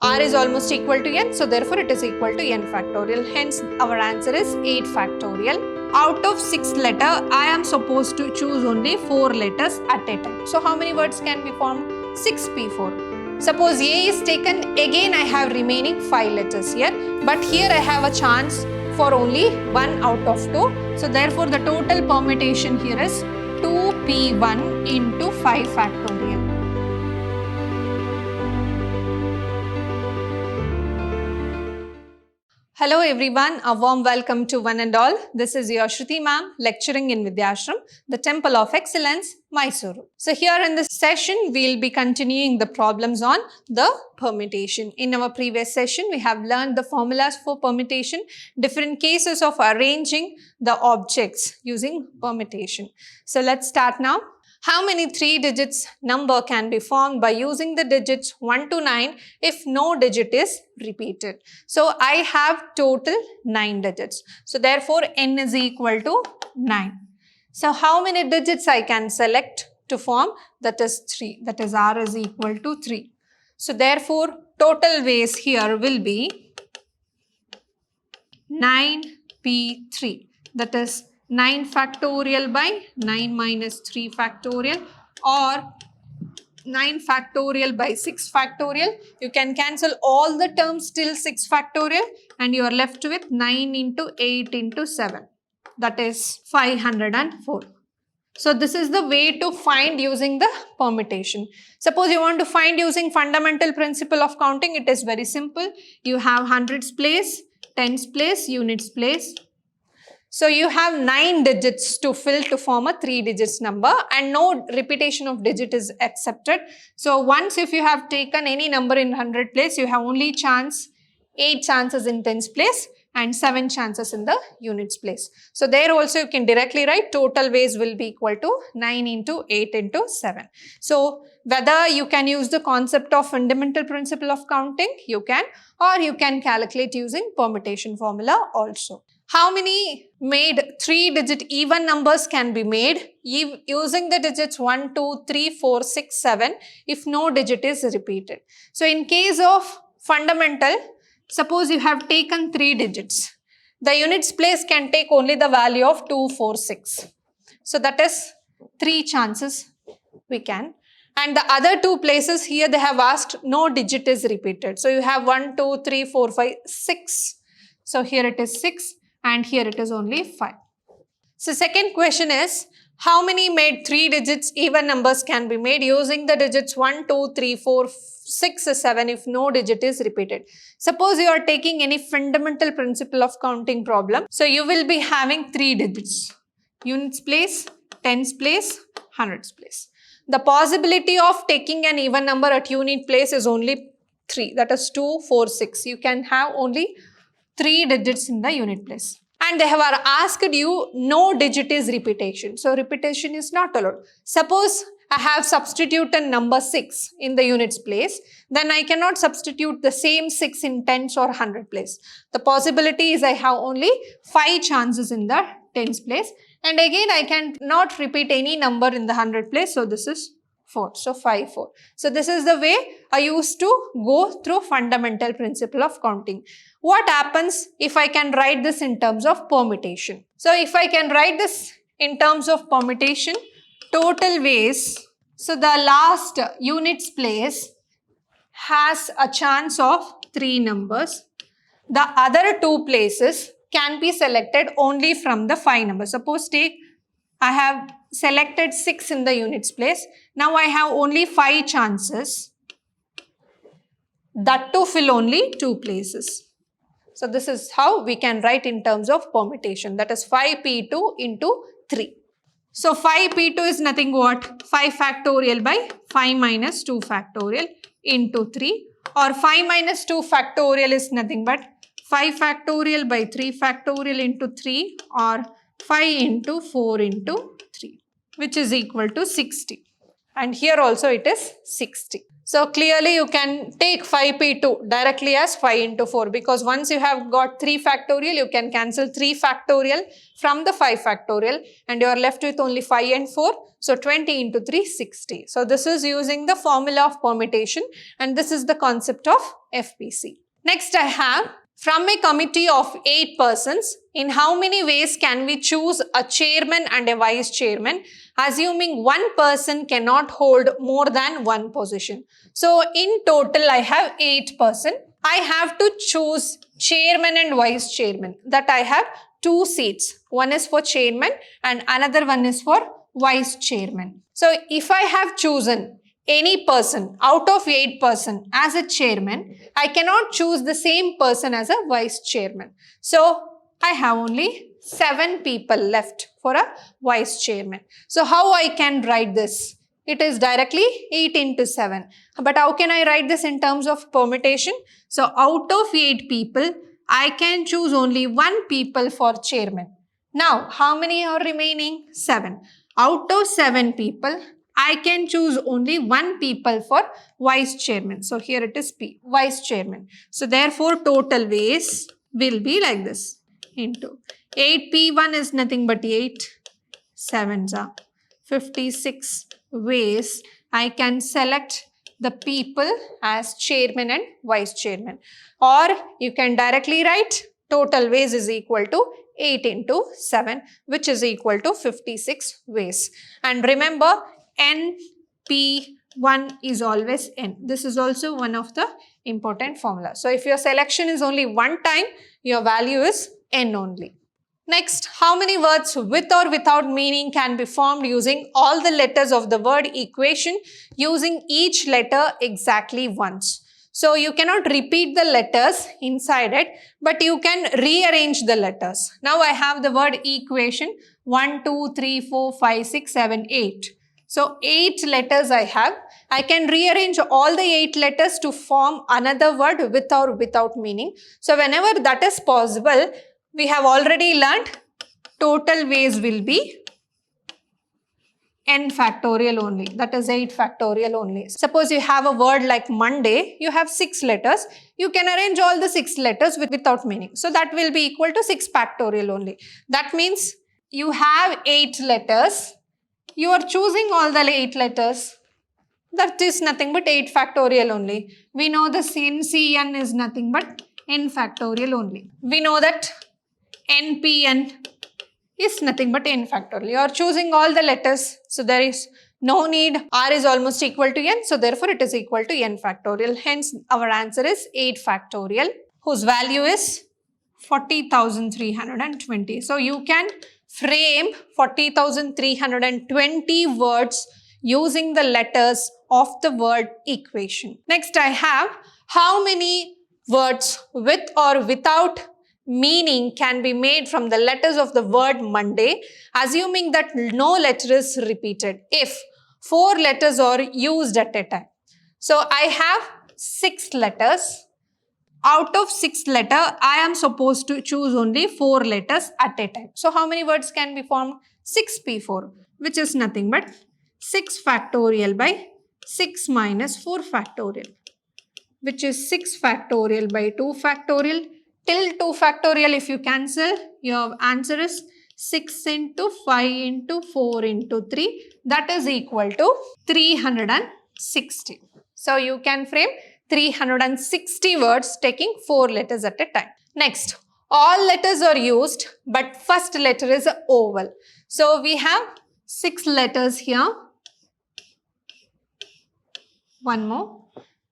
r is almost equal to n, so therefore it is equal to n factorial. Hence, our answer is 8 factorial. Out of 6 letters, I am supposed to choose only 4 letters at a time. So how many words can be formed? 6p4. Suppose A is taken, again I have remaining 5 letters here. But here I have a chance for only 1 out of 2. So therefore the total permutation here is 2p1 into 5 factorial. Hello everyone, a warm welcome to one and all. This is your Shruti ma'am lecturing in Vidhyaashram, the Temple of Excellence, Mysuru. So here in this session, we'll be continuing the problems on the permutation. In our previous session, we have learned the formulas for permutation, different cases of arranging the objects using permutation. So let's start now. How many 3 digits number can be formed by using the digits 1 to 9 if no digit is repeated? So I have total 9 digits. So therefore n is equal to 9. So how many digits I can select to form? That is 3. That is r is equal to 3. So therefore total ways here will be 9p3. That is 9 factorial by 9 minus 3 factorial, or 9 factorial by 6 factorial. You can cancel all the terms till 6 factorial and you are left with 9 into 8 into 7. That is 504. So this is the way to find using the permutation. Suppose you want to find using fundamental principle of counting. It is very simple. You have hundreds place, tens place, units place. So you have 9 digits to fill to form a 3 digits number and no repetition of digit is accepted. So once if you have taken any number in 100 place, you have only 8 chances in tens place and 7 chances in the units place. So there also you can directly write total ways will be equal to 9 into 8 into 7. So whether you can use the concept of fundamental principle of counting, you can, or you can calculate using permutation formula also. How many made 3-digit even numbers can be made using the digits 1, 2, 3, 4, 6, 7 if no digit is repeated? So in case of fundamental, suppose you have taken 3 digits. The units place can take only the value of 2, 4, 6. So that is 3 chances we can. And the other 2 places here they have asked no digit is repeated. So you have 1, 2, 3, 4, 5, 6. So here it is 6. And here it is only 5. So second question is, how many made 3 digits even numbers can be made using the digits 1, 2, 3, 4, 6, 7 if no digit is repeated? Suppose you are taking any fundamental principle of counting problem. So you will be having 3 digits. Units place, tens place, hundreds place. The possibility of taking an even number at unit place is only 3. That is 2, 4, 6. You can have only 3 digits in the unit place. And they have asked you no digit is repetition. So repetition is not allowed. Suppose I have substituted number 6 in the units place, then I cannot substitute the same 6 in tens or 100 place. The possibility is I have only 5 chances in the tens place. And again I cannot repeat any number in the 100 place. So this is 4. So 5, 4. So this is the way I used to go through fundamental principle of counting. What happens if I can write this in terms of permutation? So if I can write this in terms of permutation, total ways, so the last units place has a chance of 3 numbers. The other 2 places can be selected only from the 5 numbers. Suppose take, I have selected 6 in the units place. Now I have only 5 chances. That to fill only 2 places. So this is how we can write in terms of permutation. That is 5p2 into 3. So 5p2 is nothing what? 5 factorial by 5 minus 2 factorial into 3. Or 5 minus 2 factorial is nothing but 5 factorial by 3 factorial into 3, or 5 into 4 into 3, which is equal to 60. And here also it is 60. So clearly you can take 5p2 directly as 5 into 4 because once you have got 3 factorial, you can cancel 3 factorial from the 5 factorial and you are left with only 5 and 4. So 20 into 3, 60. So this is using the formula of permutation and this is the concept of FPC. Next I have, from a committee of 8 persons, in how many ways can we choose a chairman and a vice chairman, assuming one person cannot hold more than one position. So in total I have 8 persons. I have to choose chairman and vice chairman. That I have 2 seats. One is for chairman and another one is for vice chairman. So if I have chosen any person out of 8 persons as a chairman, I cannot choose the same person as a vice chairman. So I have only 7 people left for a vice chairman. So how I can write this? It is directly 8 into 7. But how can I write this in terms of permutation? So out of 8 people, I can choose only 1 people for chairman. Now, how many are remaining? 7. Out of 7 people, I can choose only 1 people for vice chairman. So here it is P, vice chairman. So therefore total ways will be like this into 8p1 is nothing but 8, 7s are 56 ways I can select the people as chairman and vice chairman. Or you can directly write total ways is equal to 8 into 7 which is equal to 56 ways. And remember, NP1 is always N. This is also one of the important formula. So if your selection is only one time, your value is N only. Next, how many words with or without meaning can be formed using all the letters of the word equation using each letter exactly once? So you cannot repeat the letters inside it, but you can rearrange the letters. Now I have the word equation 1, 2, 3, 4, 5, 6, 7, 8. So 8 letters I have. I can rearrange all the 8 letters to form another word with or without meaning. So whenever that is possible, we have already learned total ways will be n factorial only. That is 8 factorial only. Suppose you have a word like Monday, you have 6 letters. You can arrange all the 6 letters without meaning. So that will be equal to 6 factorial only. That means you have 8 letters. You are choosing all the 8 letters. That is nothing but 8 factorial only. We know the NCN is nothing but n factorial only. We know that NPN is nothing but n factorial. You are choosing all the letters. So there is no need. R is almost equal to n. So therefore it is equal to n factorial. Hence our answer is 8 factorial whose value is 40,320. So you can frame 40,320 words using the letters of the word equation. Next I have how many words with or without meaning can be made from the letters of the word Monday, assuming that no letter is repeated if 4 letters are used at a time. So I have 6 letters. Out of 6 letters, I am supposed to choose only 4 letters at a time. So how many words can be formed? 6p4, which is nothing but 6 factorial by 6 minus 4 factorial, which is 6 factorial by 2 factorial. Till 2 factorial, if you cancel, your answer is 6 into 5 into 4 into 3. That is equal to 360. So you can frame 360 words taking 4 letters at a time. Next, all letters are used, but first letter is a vowel. So we have 6 letters here. One more.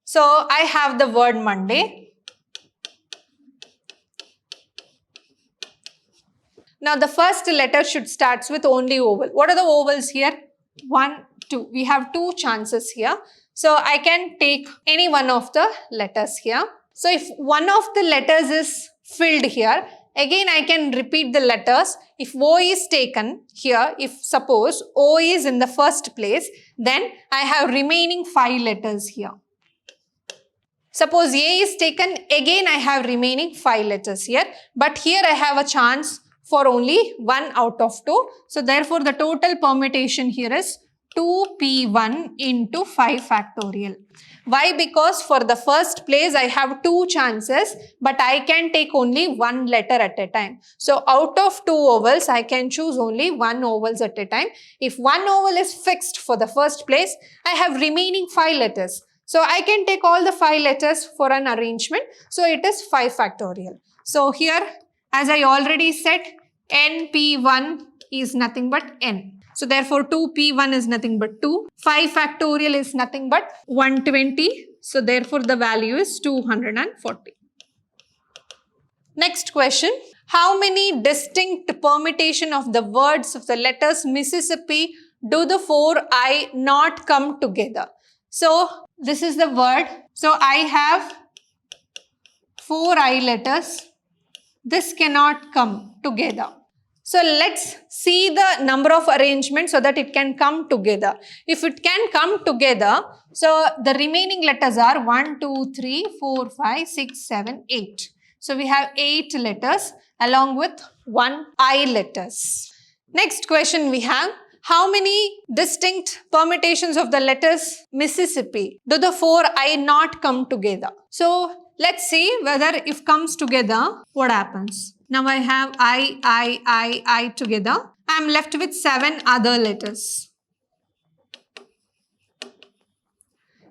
So I have the word Monday. Now the first letter should start with only vowel. What are the vowels here? 1, 2. We have 2 chances here. So I can take any one of the letters here. So if one of the letters is filled here, again I can repeat the letters. If O is taken here, if suppose O is in the first place, then I have remaining 5 letters here. Suppose A is taken, again I have remaining 5 letters here. But here I have a chance for only 1 out of 2. So therefore the total permutation here is 2p1 into 5 factorial. Why? Because for the first place I have 2 chances, but I can take only 1 letter at a time. So out of 2 vowels, I can choose only 1 vowels at a time. If 1 vowel is fixed for the first place, I have remaining 5 letters. So I can take all the 5 letters for an arrangement. So it is 5 factorial. So here, as I already said, np1 is nothing but n. So therefore 2p1 is nothing but 2. 5 factorial is nothing but 120. So therefore the value is 240. Next question. How many distinct permutation of the words of the letters Mississippi do the 4I not come together? So this is the word. So I have 4I letters. This cannot come together. So let's see the number of arrangements so that it can come together. If it can come together, so the remaining letters are 1, 2, 3, 4, 5, 6, 7, 8. So we have 8 letters along with 1 I letters. Next question we have. How many distinct permutations of the letters Mississippi do the 4I not come together? So let's see whether if comes together, what happens. Now I have I together. I am left with 7 other letters.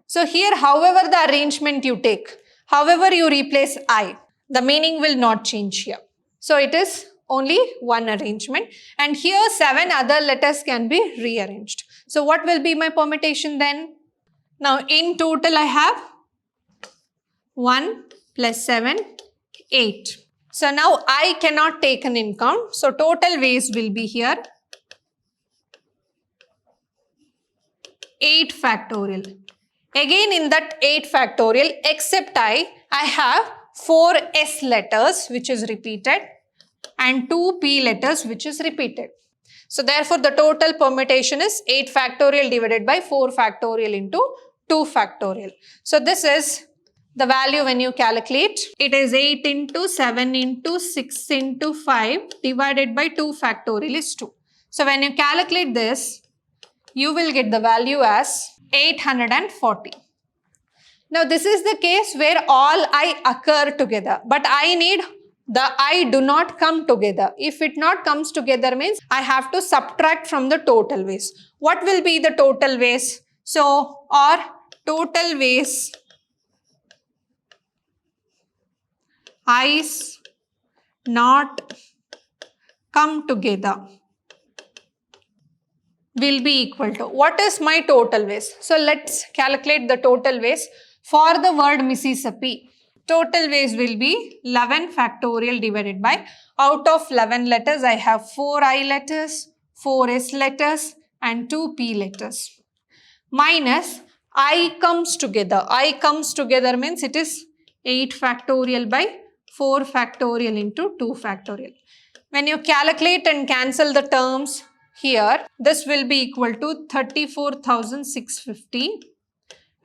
So here, however the arrangement you take, however you replace I, the meaning will not change here. So it is only one arrangement, and here 7 other letters can be rearranged. So what will be my permutation then? Now in total I have 1 plus 7, 8. So now I cannot take an in count. So total ways will be here 8 factorial. Again in that 8 factorial, except I have 4 S letters which is repeated and 2 P letters which is repeated. So therefore the total permutation is 8 factorial divided by 4 factorial into 2 factorial. So this is the value when you calculate. It is 8 into 7 into 6 into 5 divided by 2 factorial is 2. So when you calculate this, you will get the value as 840. Now this is the case where all I occur together, but I need the I do not come together. If it not comes together means I have to subtract from the total ways. What will be the total ways? So, or total ways I's not come together will be equal to, what is my total ways? So let's calculate the total ways for the word Mississippi. Total ways will be 11 factorial divided by, out of 11 letters I have 4 I letters, 4 S letters and 2 P letters, minus I comes together. I comes together means it is 8 factorial by 4 factorial into 2 factorial. When you calculate and cancel the terms here, this will be equal to 34,650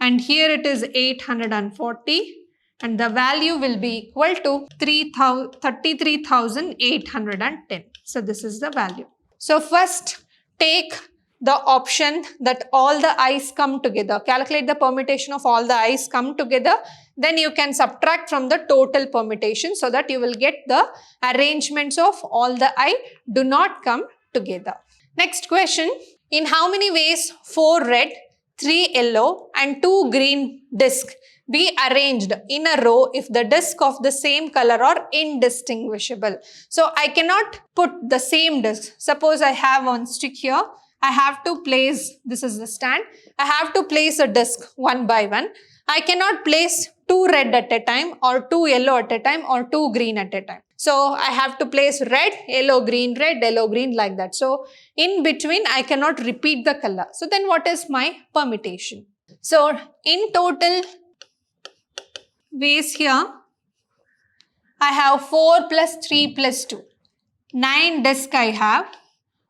and here it is 840 and the value will be equal to 33,810. So this is the value. So first take the option that all the I's come together. Calculate the permutation of all the I's come together. Then you can subtract from the total permutation so that you will get the arrangements of all the I do not come together. Next question. In how many ways 4 red, 3 yellow and 2 green discs be arranged in a row if the disc of the same color are indistinguishable? So I cannot put the same disc. Suppose I have one stick here. I have to place, this is the stand. I have to place a disc one by one. I cannot place 2 red at a time or 2 yellow at a time or 2 green at a time. So I have to place red, yellow, green, like that. So in between I cannot repeat the color. So then what is my permutation? So in total ways here, I have 4 plus 3 plus 2. 9 discs I have.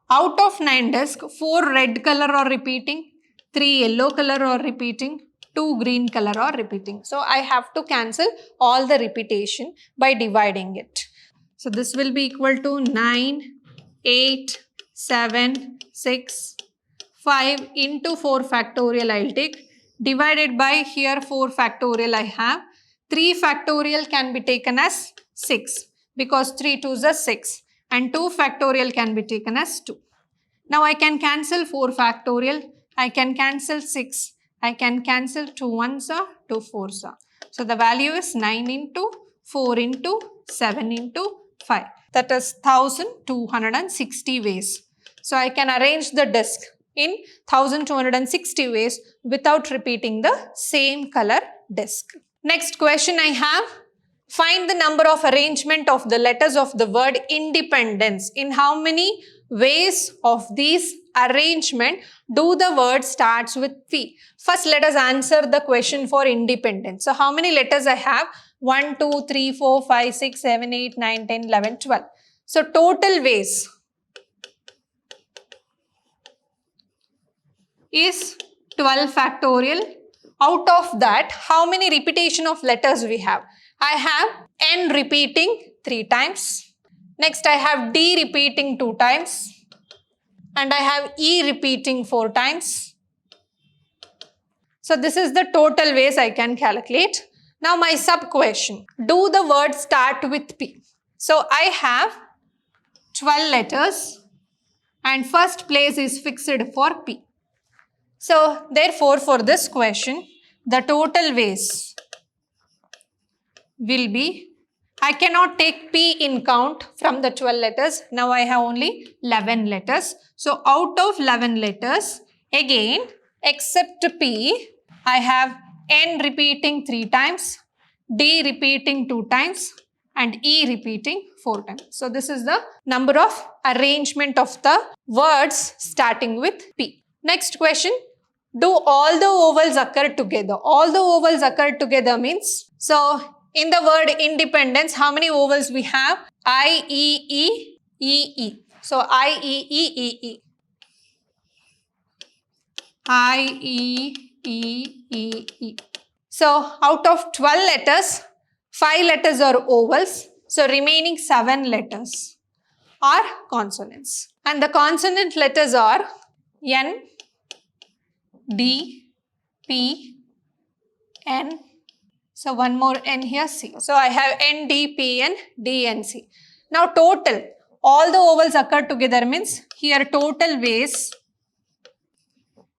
Out of 9 discs, 4 red color are repeating, 3 yellow color are repeating, 2 green color are repeating. So I have to cancel all the repetition by dividing it. So this will be equal to 9, 8, 7, 6, 5 into 4 factorial I'll take, divided by here 4 factorial I have. 3 factorial can be taken as 6 because 3 2s are 6 and 2 factorial can be taken as 2. Now I can cancel 4 factorial, I can cancel 6, I can cancel 2 1s are 2 4s are. So the value is 9 into 4 into 7 into 5. That is 1260 ways. So I can arrange the disk in 1260 ways without repeating the same color disk. Next question I have. Find the number of arrangement of the letters of the word independence. In how many ways of these arrangement do the word starts with P? First, let us answer the question for independence. So, how many letters I have? 1, 2, 3, 4, 5, 6, 7, 8, 9, 10, 11, 12. So, total ways is 12 factorial. Out of that, how many repetition of letters we have? I have N repeating 3 times. Next, I have D repeating 2 times. And I have E repeating 4 times. So, this is the total ways I can calculate. Now, my sub question. Do the word start with P? So, I have 12 letters and first place is fixed for P. So, therefore, for this question, the total ways will be, I cannot take P in count from the 12 letters. Now, I have only 11 letters. So, out of 11 letters, again, except P, I have N repeating 3 times, D repeating 2 times, and E repeating 4 times. So, this is the number of arrangement of the words starting with P. Next question. Do all the vowels occur together? All the vowels occur together means, so in the word independence, how many vowels we have? I, E, E. So I, E. I, E. So out of 12 letters, 5 letters are vowels. So remaining 7 letters are consonants. And the consonant letters are N, D, P, N. So one more N here, C. So I have N, D, P, N, D, N, C. Now total, all the vowels occur together means here total ways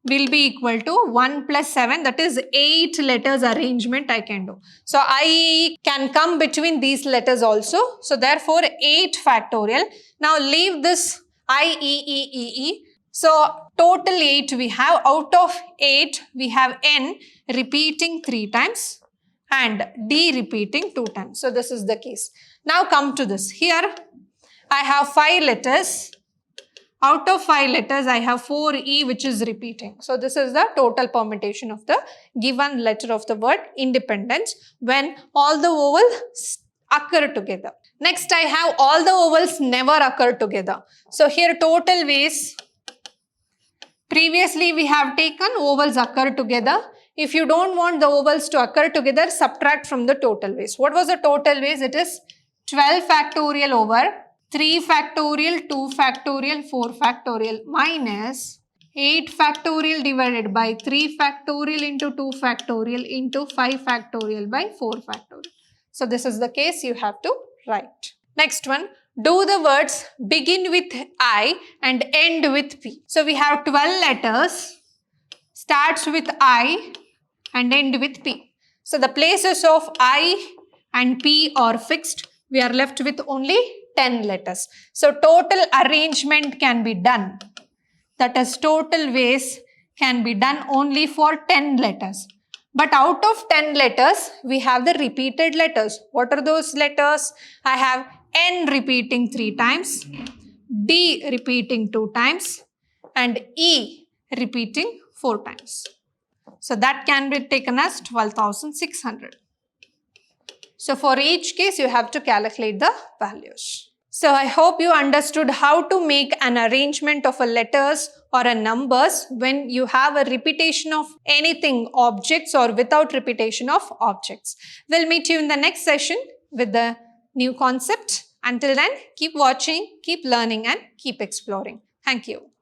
will be equal to 1 plus 7, that is 8 letters arrangement I can do. So I can come between these letters also. So therefore 8 factorial. Now leave this I, E. So total 8 we have. Out of 8 we have N repeating 3 times and D repeating 2 times. So this is the case. Now come to this. Here I have 5 letters. Out of 5 letters I have 4 E which is repeating. So this is the total permutation of the given letter of the word independence when all the vowels occur together. Next I have all the vowels never occur together. So here total ways. Previously we have taken vowels occur together. If you don't want the vowels to occur together, subtract from the total ways. What was the total ways? It is 12 factorial over 3 factorial, 2 factorial, 4 factorial minus 8 factorial divided by 3 factorial into 2 factorial into 5 factorial by 4 factorial. So this is the case you have to write. Next one. Do the words begin with I and end with P. So we have 12 letters, starts with I and end with P. So the places of I and P are fixed. We are left with only 10 letters. So total arrangement can be done. That is total ways can be done only for 10 letters. But out of 10 letters, we have the repeated letters. What are those letters? I have N repeating 3 times, D repeating 2 times, and E repeating 4 times. So that can be taken as 12,600. So for each case, you have to calculate the values. So I hope you understood how to make an arrangement of a letters or a numbers when you have a repetition of anything, objects or without repetition of objects. We'll meet you in the next session with the new concept. Until then, keep watching, keep learning and keep exploring. Thank you.